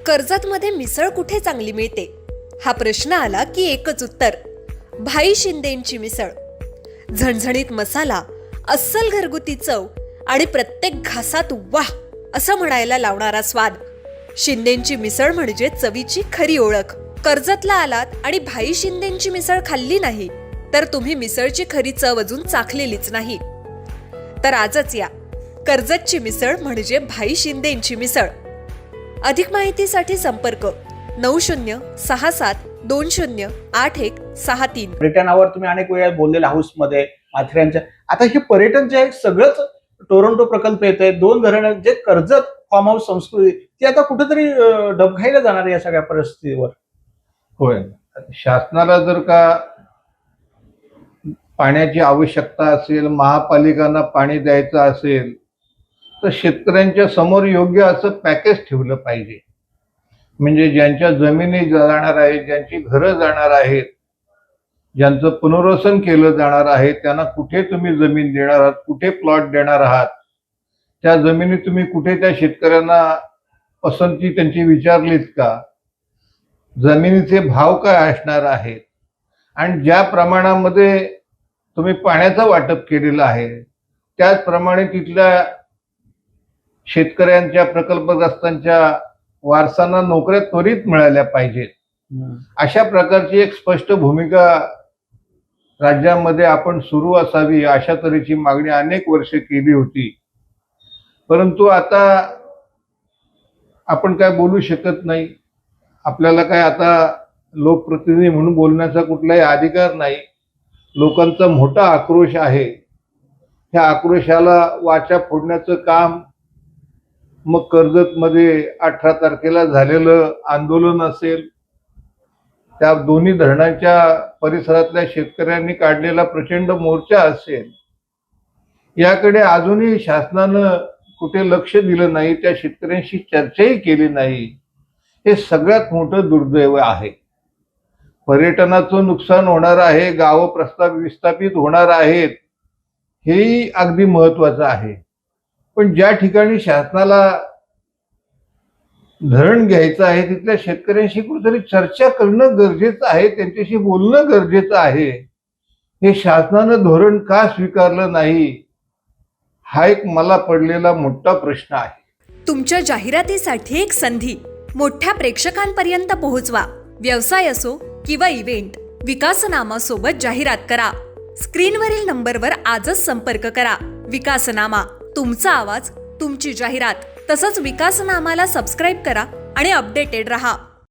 कर्जतमध्ये मिसळ कुठे चांगली मिळते हा प्रश्न आला की एकच उत्तर, भाई शिंदेंची मिसळ. झणझणीत मसाला, अस्सल घरगुती चव आणि प्रत्येक घासात वाह असं म्हणायला लावणारा स्वाद. शिंदेंची मिसळ म्हणजे चवीची खरी ओळख. कर्जतला आलात आणि भाई शिंदेंची मिसळ खाल्ली नाही तर तुम्ही मिसळची खरी चव अजून चाखलेलीच नाही. तर आजच या, कर्जतची मिसळ म्हणजे भाई शिंदेंची मिसळ. अधिक माहितीसाठी संपर्क 9067208163. पर्यटनावर तुम्ही अनेक वेळा बोललेला हाऊसमध्ये माथेऱ्यांच्या. आता हे पर्यटन जे आहे सगळंच टोरंटो प्रकल्प येत आहे, 2 धरणं जे कर्जत फार्म हाऊस संस्कृती ती आता कुठेतरी डबघाईला जाणार आहे या सगळ्या परिस्थितीवर. होय, शासनाला जर का पाण्याची आवश्यकता असेल, महापालिकांना पाणी द्यायचं असेल तर शेतकऱ्यांच्या समोर योग्य असं पॅकेज ठेवलं पाहिजे. म्हणजे ज्यांच्या जमिनी जाणार आहेत, ज्यांची घरं जाणार आहेत, ज्यांचं पुनर्वसन केलं जाणार आहे, त्यांना कुठे तुम्ही जमीन देणार आहात, कुठे प्लॉट देणार आहात, त्या जमिनी तुम्ही कुठे त्या शेतकऱ्यांना पसंती त्यांची विचारलीत का, जमिनीचे भाव काय असणार आहेत, आणि ज्या प्रमाणामध्ये तुम्ही पाण्याचं वाटप केलेलं आहे त्याचप्रमाणे तिथल्या शेतकऱ्यांच्या प्रकल्पग्रस्तांच्या वारसांना नोकऱ्या त्वरित मिळाल्या पाहिजेत. अशा प्रकारची एक स्पष्ट भूमिका राज्यामध्ये आपण सुरू असावी अशा तऱ्हेची मागणी अनेक वर्षे केली होती. परंतु आता आपण काय बोलू शकत नाही. आपल्याला काय आता लोकप्रतिनिधी म्हणून बोलण्याचा कुठलाही अधिकार नाही. लोकांचा मोठा आक्रोश आहे. ह्या आक्रोशाला वाचा फोडण्याचं काम मग कर्जतमध्ये 18 तारखेला झालेलं आंदोलन असेल, त्या दोन्ही धरणांच्या परिसरातल्या शेतकऱ्यांनी काढलेला प्रचंड मोर्चा असेल, याकडे अजूनही शासनानं कुठे लक्ष दिलं नाही, त्या शेतकऱ्यांशी चर्चाही केली नाही. हे सगळ्यात मोठं दुर्दैव आहे. पर्यटनाचं नुकसान होणार आहे, गावं विस्थापित होणार आहेत, हेही अगदी महत्वाचं आहे. पण ज्या ठिकाणी शासनाला धरण घ्यायचं आहे तिथल्या शेतकऱ्यांशी कुठेतरी चर्चा करणं गरजेचं आहे, त्यांच्याशी बोलणं गरजेचं आहे. हे शासनानं धोरण का स्वीकारलं नाही हा एक मला पडलेला मोठा प्रश्न आहे. तुमच्या जाहिरातीसाठी एक संधी मोठ्या प्रेक्षकांपर्यंत पोहोचवा. व्यवसाय असो किंवा इव्हेंट, विकासनामा सोबत जाहिरात करा. स्क्रीनवरील नंबरवर आजच संपर्क करा. विकासनामा, तुमचा आवाज, तुमची जाहिरात. तसंच विकासनामाला सबस्क्राईब करा आणि अपडेटेड रहा.